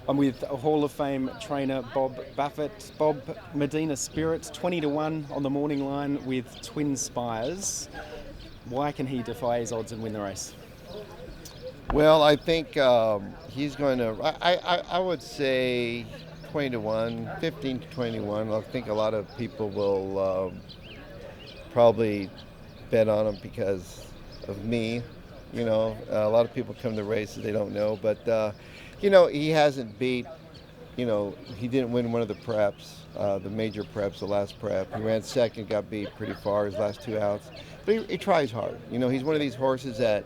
I'm with Hall of Fame trainer Bob Baffert. Bob, Medina Spirit, 20-1 on the morning line with twin spires. Why can he defy his odds and win the race? Well, I think he's going to. I would say 20-1, 15 to 21. I think a lot of people will probably bet on him because of me. A lot of people come to races they don't know, but he hasn't beat. He didn't win one of the preps, the major preps, the last prep. He ran second, got beat pretty far his last two outs, but he tries hard. He's one of these horses that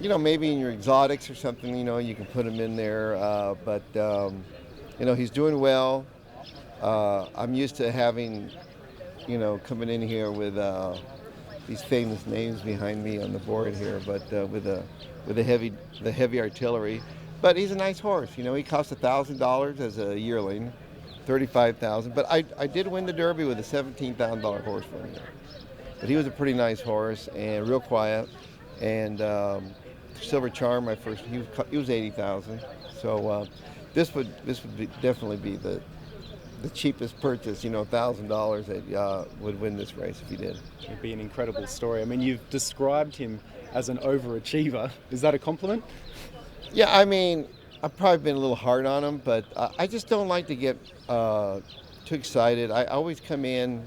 maybe in your exotics or something, you can put him in there. But he's doing well. I'm used to having, coming in here with these famous names behind me on the board here, but with the heavy artillery. But he's a nice horse. He cost $1,000 as a yearling, $35,000. But I did win the Derby with a $17,000 horse for him. But he was a pretty nice horse and real quiet. And Silver Charm, my first, he was 80,000. So this would definitely be the cheapest purchase, $1,000 that would win this race if he did. It'd be an incredible story. I mean, you've described him as an overachiever. Is that a compliment? Yeah, I mean, I've probably been a little hard on him, but I just don't like to get too excited. I always come in,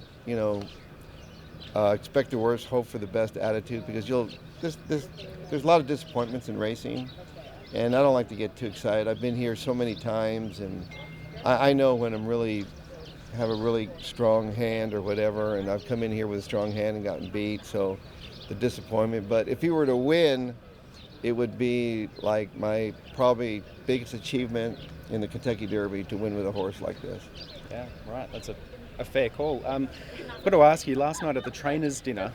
expect the worst, hope for the best attitude, because there's a lot of disappointments in racing, and I don't like to get too excited. I've been here so many times, and I know when I'm really have a really strong hand or whatever, and I've come in here with a strong hand and gotten beat, so the disappointment. But if he were to win, it would be like my probably biggest achievement in the Kentucky Derby to win with a horse like this. Yeah, right. That's a fair call. I've got to ask you, last night at the trainers' dinner,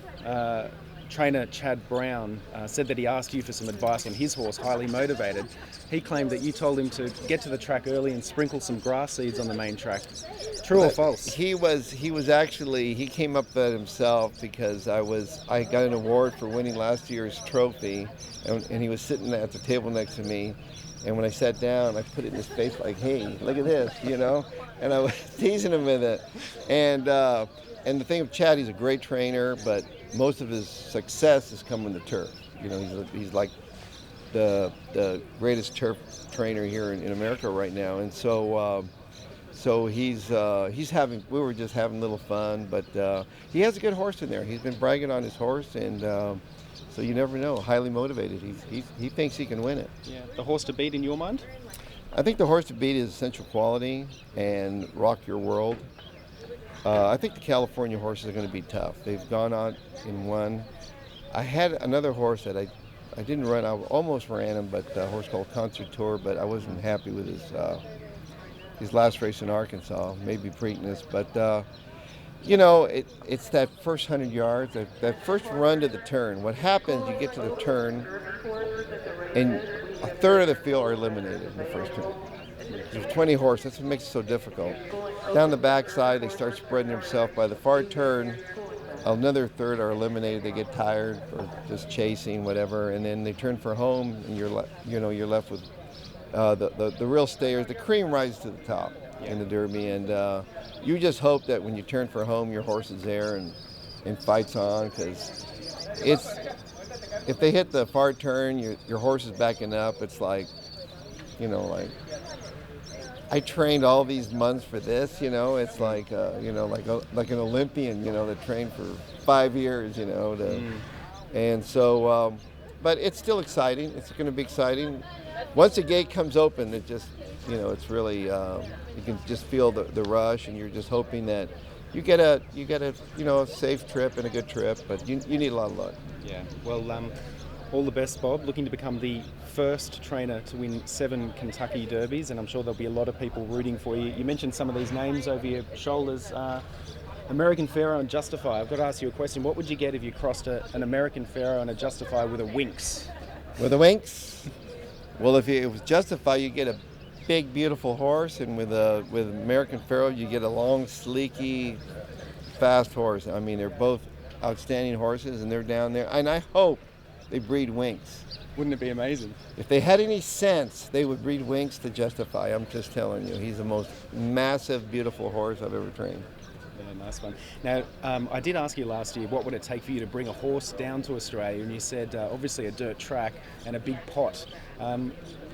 trainer Chad Brown said that he asked you for some advice on his horse, Highly Motivated. He claimed that you told him to get to the track early and sprinkle some grass seeds on the main track. True or false? He came up with that himself because I got an award for winning last year's trophy, and he was sitting at the table next to me, and when I sat down, I put it in his face like, hey, look at this, and I was teasing him with it. And the thing of Chad, he's a great trainer, but most of his success has come in the turf. He's like the greatest turf trainer here in America right now, and so he's having. We were just having a little fun, but he has a good horse in there. He's been bragging on his horse, and so you never know. Highly Motivated. He thinks he can win it. Yeah, the horse to beat in your mind? I think the horse to beat is Essential Quality and Rock Your World. I think the California horses are going to be tough. They've gone out and won. I had another horse that I didn't run. I almost ran him, but a horse called Concertor, but I wasn't happy with his last race in Arkansas, maybe Preakness. But, it's that first 100 yards, that first run to the turn. What happens, you get to the turn, and a third of the field are eliminated in the first turn. There's 20 horses. That's what makes it so difficult. Down the backside, they start spreading themselves. By the far turn, another third are eliminated. They get tired or just chasing, whatever, and then they turn for home, and you're left with the real stayers. The cream rises to the top in the Derby, and you just hope that when you turn for home, your horse is there and fights on, because if they hit the far turn, your horse is backing up. It's like, I trained all these months for this, it's like, like an Olympian, that trained for 5 years, and so, but it's still exciting. It's going to be exciting. Once the gate comes open, it just, it's really, you can just feel the rush, and you're just hoping that you get a safe trip and a good trip, but you need a lot of luck. Yeah, well, all the best, Bob. Looking to become the first trainer to win 7 Kentucky Derbies, and I'm sure there'll be a lot of people rooting for you. You mentioned some of these names over your shoulders. American Pharaoh and Justify. I've got to ask you a question. What would you get if you crossed an American Pharaoh and a Justify with a Winx? With a Winx? Well, if it was Justify, you get a big, beautiful horse, and with American Pharaoh, you get a long, sleeky, fast horse. I mean, they're both outstanding horses, and they're down there. And I hope they breed Winx. Wouldn't it be amazing? If they had any sense, they would breed Winx to justify. I'm just telling you, he's the most massive, beautiful horse I've ever trained. Yeah, nice one. Now, I did ask you last year, what would it take for you to bring a horse down to Australia? And you said, obviously, a dirt track and a big pot.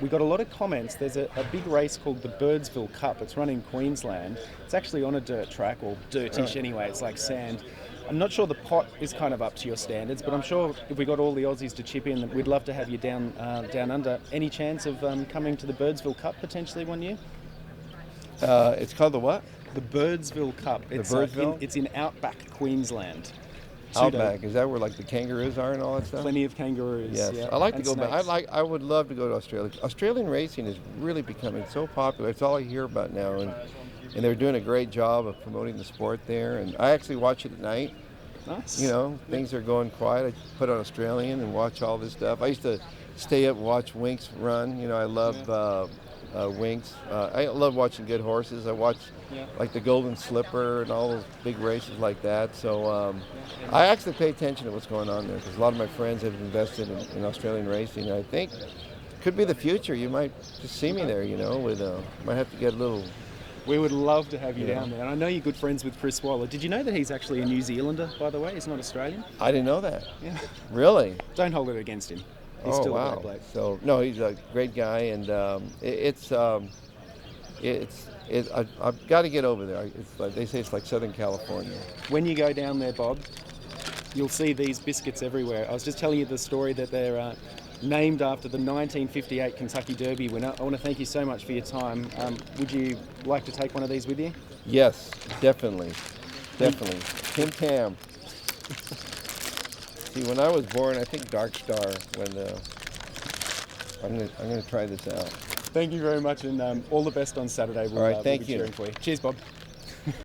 We got a lot of comments. There's a big race called the Birdsville Cup. It's run in Queensland. It's actually on a dirt track, or dirtish anyway. It's like sand. I'm not sure the pot is kind of up to your standards, but I'm sure if we got all the Aussies to chip in, we'd love to have you down under. Any chance of coming to the Birdsville Cup potentially one year? It's called the what? The Birdsville Cup. It's Birdsville? It's in outback Queensland. Outback, is that where like the kangaroos are and all that stuff? Plenty of kangaroos. Yes, yeah, I like to and go back. snakes. I would love to go to Australia. Australian racing is really becoming so popular. It's all I hear about now, and they're doing a great job of promoting the sport there. And I actually watch it at night. Nice. You know, things are going quiet. I put on Australian and watch all this stuff. I used to stay up and watch Winx run. You know, I love Winx. I love watching good horses. I watch like the Golden Slipper and all those big races like that. So I actually pay attention to what's going on there because a lot of my friends have invested in Australian racing. I think it could be the future. You might just see me there, you know, might have to get a little... We would love to have you down there. And I know you're good friends with Chris Waller. Did you know that he's actually a New Zealander, by the way? He's not Australian? I didn't know that. Yeah. Really? Don't hold it against him. He's still a great bloke. So no, he's a great guy, and I've got to get over there. It's like, they say it's like Southern California. When you go down there, Bob, you'll see these biscuits everywhere. I was just telling you the story that they're named after the 1958 Kentucky Derby winner. I want to thank you so much for your time. Would you like to take one of these with you? Yes, definitely. Tim Tam. See, when I was born, I think Dark Star. I'm gonna try this out. Thank you very much, and all the best on Saturday. All right, thank we'll be you. cheering for you. Cheers, Bob.